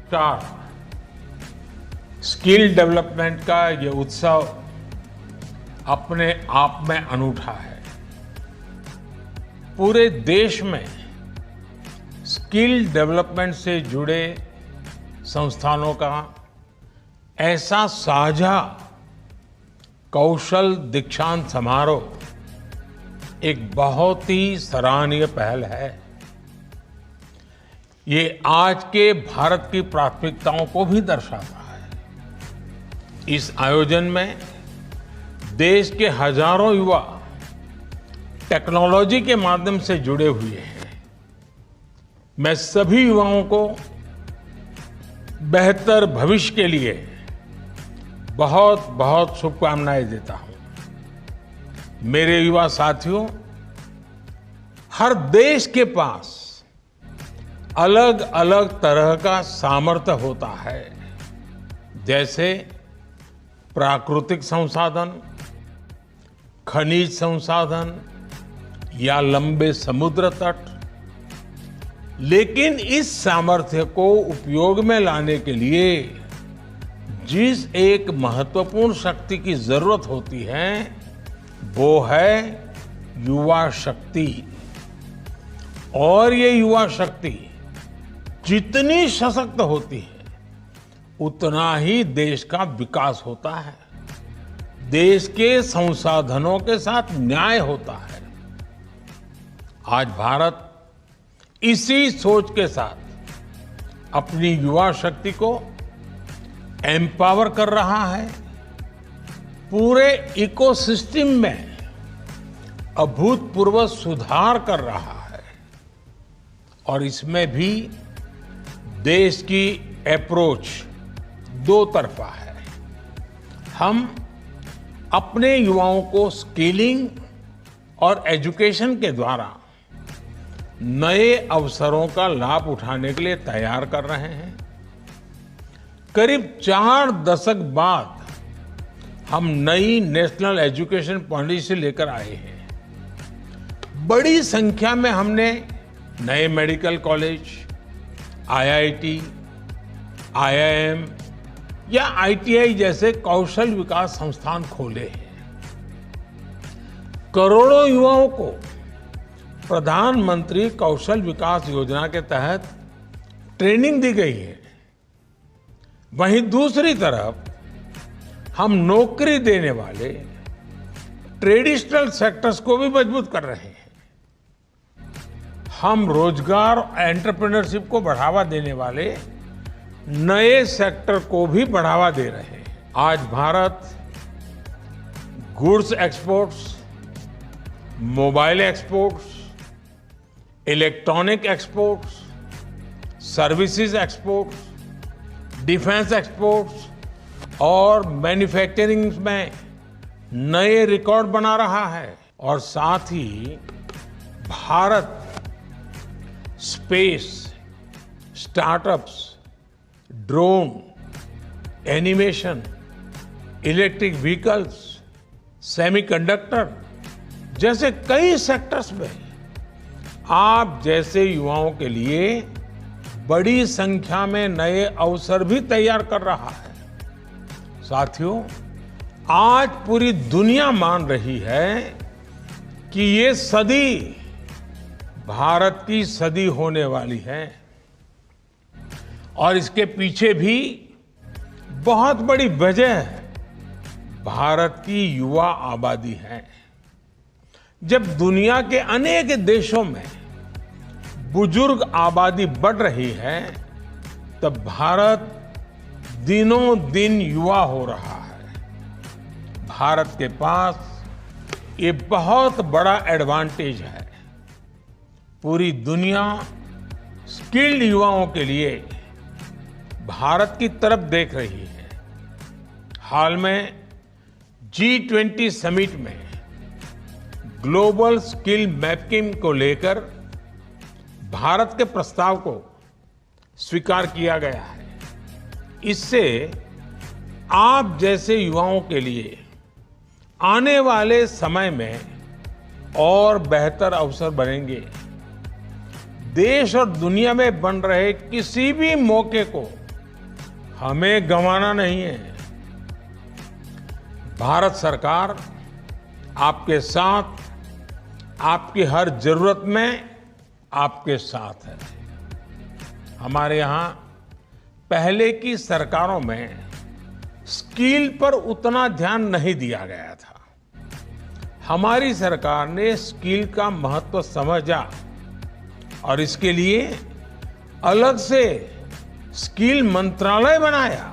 नमस्कार। Skill development का ये उत्सव अपने आप में अनूठा है। पूरे देश में स्किल डेवलपमेंट से जुड़े संस्थानों का ऐसा साझा कौशल दीक्षांत समारोह एक बहुत ही सराहनीय पहल है। ये आज के भारत की प्राथमिकताओं को भी दर्शाता है। इस आयोजन में देश के हजारों युवा टेक्नोलॉजी के माध्यम से जुड़े हुए हैं। मैं सभी युवाओं को बेहतर भविष्य के लिए बहुत बहुत शुभकामनाएं देता हूं। मेरे युवा साथियों, हर देश के पास अलग अलग तरह का सामर्थ्य होता है, जैसे प्राकृतिक संसाधन, खनिज संसाधन या लंबे समुद्र तट। लेकिन इस सामर्थ्य को उपयोग में लाने के लिए जिस एक महत्वपूर्ण शक्ति की जरूरत होती है वो है युवा शक्ति। और ये युवा शक्ति जितनी सशक्त होती है उतना ही देश का विकास होता है, देश के संसाधनों के साथ न्याय होता है। आज भारत इसी सोच के साथ अपनी युवा शक्ति को एम्पावर कर रहा है। पूरे इकोसिस्टम में अभूतपूर्व सुधार कर रहा है और इसमें भी देश की अप्रोच दो तरफा है। हम अपने युवाओं को स्किलिंग और एजुकेशन के द्वारा नए अवसरों का लाभ उठाने के लिए तैयार कर रहे हैं। करीब 4 दशक बाद हम नई नेशनल एजुकेशन पॉलिसी लेकर आए हैं। बड़ी संख्या में हमने नए मेडिकल कॉलेज, आईआईटी, आईआईएम या आईटीआई जैसे कौशल विकास संस्थान खोले हैं। करोड़ों युवाओं को प्रधानमंत्री कौशल विकास योजना के तहत ट्रेनिंग दी गई है। वहीं दूसरी तरफ हम नौकरी देने वाले ट्रेडिशनल सेक्टर्स को भी मजबूत कर रहे हैं। हम रोजगार और एंटरप्रेन्योरशिप को बढ़ावा देने वाले नए सेक्टर को भी बढ़ावा दे रहे हैं। आज Bharat goods exports, mobile exports, electronic exports, services exports, defence exports और मैन्युफैक्चरिंग में नए रिकॉर्ड बना रहा है। और साथ ही Bharat space, startups, drone, animation, electric vehicles, semiconductor जैसे कई सेक्टर्स में आप जैसे युवाओं के लिए बड़ी संख्या में नए अवसर भी तैयार कर रहा है। साथियों, आज पूरी दुनिया मान रही है कि ये सदी भारत की सदी होने वाली है और इसके पीछे भी बहुत बड़ी वजह है। भारत की युवा आबादी है। जब दुनिया के अनेक देशों में बुजुर्ग आबादी बढ़ रही है तब भारत दिनों दिन युवा हो रहा है। भारत के पास ये बहुत बड़ा एडवांटेज है। पूरी दुनिया स्किल्ड युवाओं के लिए भारत की तरफ देख रही है। हाल में G20 समिट में ग्लोबल स्किल मैपिंग को लेकर भारत के प्रस्ताव को स्वीकार किया गया है। इससे आप जैसे युवाओं के लिए आने वाले समय में और बेहतर अवसर बनेंगे। देश और दुनिया में बन रहे किसी भी मौके को हमें गंवाना नहीं है। भारत सरकार आपके साथ, आपकी हर जरूरत में आपके साथ है। हमारे यहाँ पहले की सरकारों में स्किल पर उतना ध्यान नहीं दिया गया था। हमारी सरकार ने स्किल का महत्व समझा और इसके लिए अलग से स्किल मंत्रालय बनाया।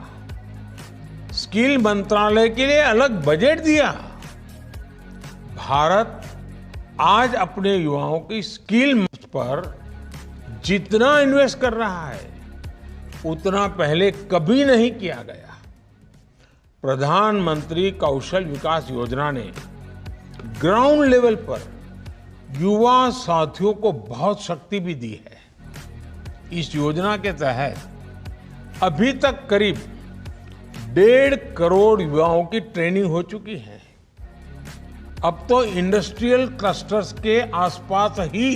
स्किल मंत्रालय के लिए अलग बजट दिया। भारत आज अपने युवाओं की स्किल पर जितना इन्वेस्ट कर रहा है उतना पहले कभी नहीं किया गया। प्रधानमंत्री कौशल विकास योजना ने ग्राउंड लेवल पर युवा साथियों को बहुत शक्ति भी दी है। इस योजना के तहत अभी तक करीब 1.5 करोड़ युवाओं की ट्रेनिंग हो चुकी है। अब तो इंडस्ट्रियल क्लस्टर्स के आसपास ही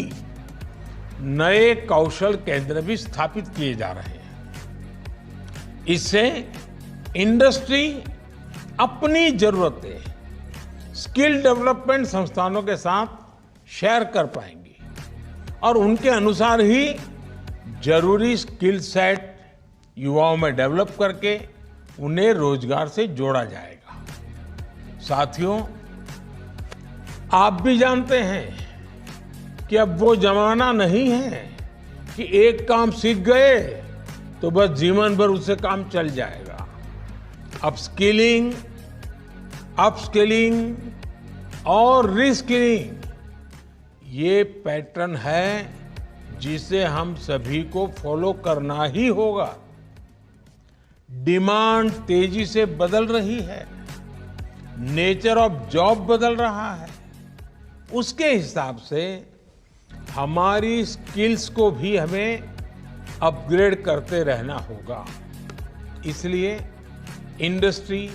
नए कौशल केंद्र भी स्थापित किए जा रहे हैं। इससे इंडस्ट्री अपनी जरूरतें स्किल डेवलपमेंट संस्थानों के साथ शेयर कर पाएंगी और उनके अनुसार ही जरूरी स्किल सेट युवाओं में डेवलप करके उन्हें रोजगार से जोड़ा जाएगा। साथियों, आप भी जानते हैं कि अब वो जमाना नहीं है कि एक काम सीख गए तो बस जीवन भर उससे काम चल जाएगा। अब स्किलिंग, अपस्किलिंग और रीस्किलिंग ये पैटर्न है जिसे हम सभी को फॉलो करना ही होगा। डिमांड तेजी से बदल रही है, नेचर ऑफ जॉब बदल रहा है। उसके हिसाब से हमारी स्किल्स को भी हमें अपग्रेड करते रहना होगा। इसलिए इंडस्ट्री,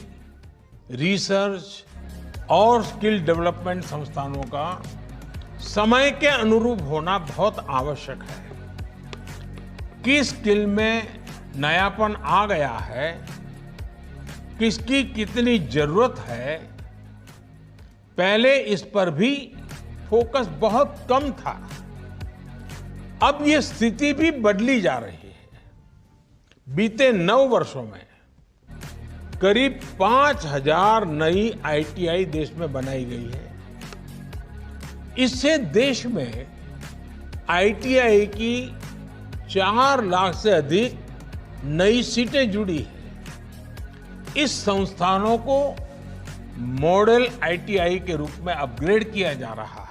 रिसर्च और स्किल डेवलपमेंट संस्थानों का समय के अनुरूप होना बहुत आवश्यक है। किस स्किल में नयापन आ गया है, किसकी कितनी जरूरत है, पहले इस पर भी फोकस बहुत कम था। अब ये स्थिति भी बदली जा रही है। बीते 9 वर्षों में करीब 5,000 नई आईटीआई देश में बनाई गई है। इससे देश में आईटीआई की 4 लाख से अधिक नई सीटें जुड़ी हैं। इस संस्थानों को मॉडल आईटीआई के रूप में अपग्रेड किया जा रहा है।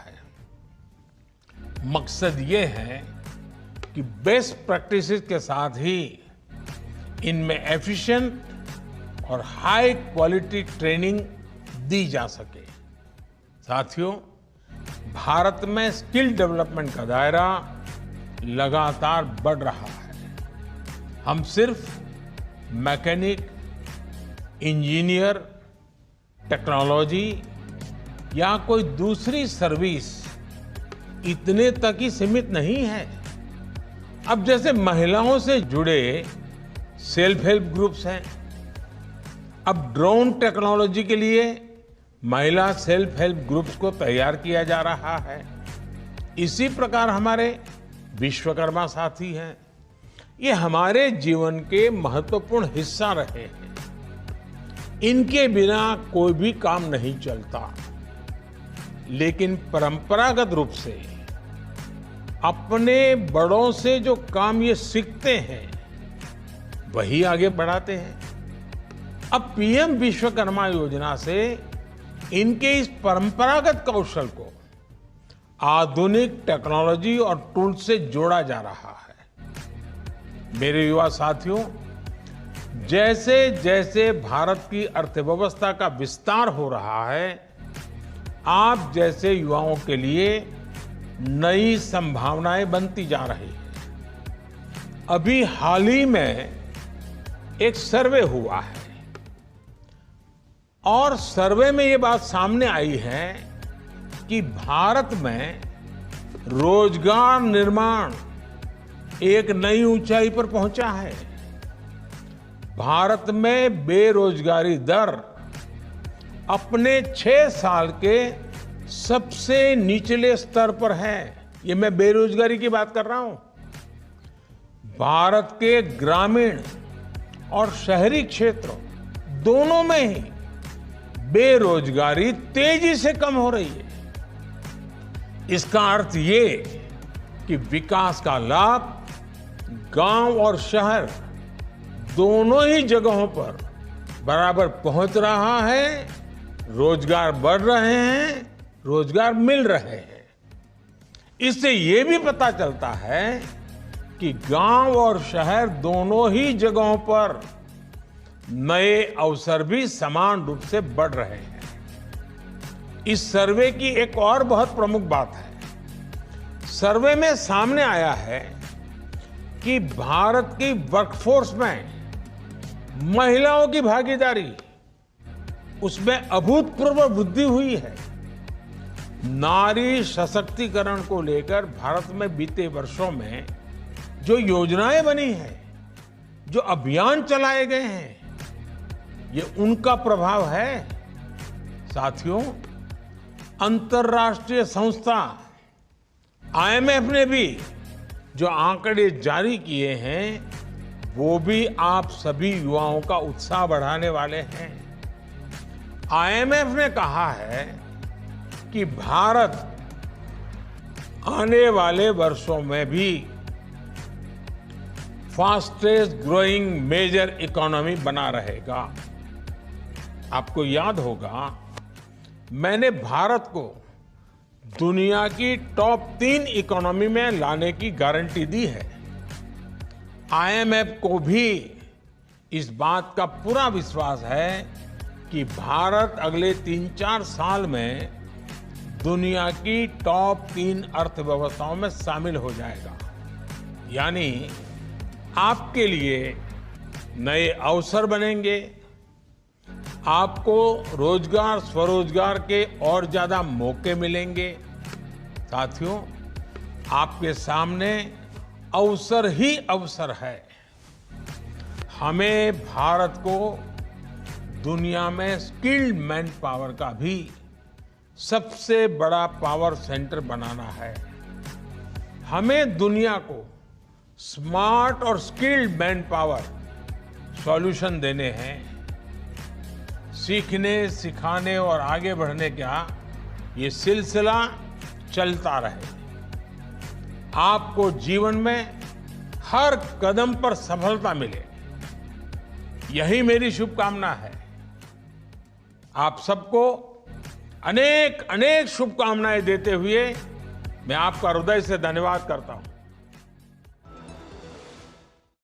मकसद ये है कि बेस्ट प्रैक्टिसेस के साथ ही इनमें एफिशिएंट और हाई क्वालिटी ट्रेनिंग दी जा सके। साथियों, भारत में स्किल डेवलपमेंट का दायरा लगातार बढ़ रहा है। हम सिर्फ मैकेनिक, इंजीनियर, टेक्नोलॉजी या कोई दूसरी सर्विस इतने तक ही सीमित नहीं है। अब जैसे महिलाओं से जुड़े सेल्फ हेल्प ग्रुप्स हैं, अब ड्रोन टेक्नोलॉजी के लिए महिला सेल्फ हेल्प ग्रुप्स को तैयार किया जा रहा है। इसी प्रकार हमारे विश्वकर्मा साथी हैं। ये हमारे जीवन के महत्वपूर्ण हिस्सा रहे हैं। इनके बिना कोई भी काम नहीं चलता। लेकिन परंपरागत रूप से अपने बड़ों से जो काम ये सीखते हैं वही आगे बढ़ाते हैं। अब पीएम विश्वकर्मा योजना से इनके इस परंपरागत कौशल को आधुनिक टेक्नोलॉजी और टूल से जोड़ा जा रहा है। मेरे युवा साथियों, जैसे जैसे भारत की अर्थव्यवस्था का विस्तार हो रहा है, आप जैसे युवाओं के लिए नई संभावनाएं बनती जा रही हैं। अभी हाल ही में एक सर्वे हुआ है और सर्वे में ये बात सामने आई है कि भारत में रोजगार निर्माण एक नई ऊंचाई पर पहुंचा है। भारत में बेरोजगारी दर अपने 6 साल के सबसे निचले स्तर पर है। ये मैं बेरोजगारी की बात कर रहा हूं। भारत के ग्रामीण और शहरी क्षेत्रों दोनों में ही बेरोजगारी तेजी से कम हो रही है। इसका अर्थ ये कि विकास का लाभ गांव और शहर दोनों ही जगहों पर बराबर पहुंच रहा है, रोजगार बढ़ रहे हैं, रोजगार मिल रहे हैं। इससे ये भी पता चलता है कि गांव और शहर दोनों ही जगहों पर नए अवसर भी समान रूप से बढ़ रहे हैं। इस सर्वे की एक और बहुत प्रमुख बात है। सर्वे में सामने आया है कि भारत की वर्कफोर्स में महिलाओं की भागीदारी उसमें अभूतपूर्व वृद्धि हुई है। नारी सशक्तिकरण को लेकर भारत में बीते वर्षों में जो योजनाएं बनी हैं, जो अभियान चलाए गए हैं, ये उनका प्रभाव है। साथियों, अंतर्राष्ट्रीय संस्था IMF ने भी जो आंकड़े जारी किए हैं, वो भी आप सभी युवाओं का उत्साह बढ़ाने वाले हैं। IMF ने कहा है कि भारत आने वाले वर्षों में भी फास्टेस्ट ग्रोइंग मेजर इकोनॉमी बना रहेगा। आपको याद होगा, मैंने भारत को दुनिया की टॉप 3 इकोनॉमी में लाने की गारंटी दी है। IMF को भी इस बात का पूरा विश्वास है कि भारत अगले 3-4 साल में दुनिया की टॉप 3 अर्थव्यवस्थाओं में शामिल हो जाएगा। यानी आपके लिए नए अवसर बनेंगे, आपको रोजगार स्वरोजगार के और ज्यादा मौके मिलेंगे। साथियों, आपके सामने अवसर ही अवसर है। हमें भारत को दुनिया में स्किल्ड मैन पावर का भी सबसे बड़ा पावर सेंटर बनाना है। हमें दुनिया को स्मार्ट और स्किल्ड मैन पावर सॉल्यूशन देने हैं। सीखने, सिखाने और आगे बढ़ने का ये सिलसिला चलता रहे। आपको जीवन में हर कदम पर सफलता मिले, यही मेरी शुभकामना है। आप सबको अनेक अनेक शुभकामनाएं देते हुए मैं आपका हृदय से धन्यवाद करता हूं।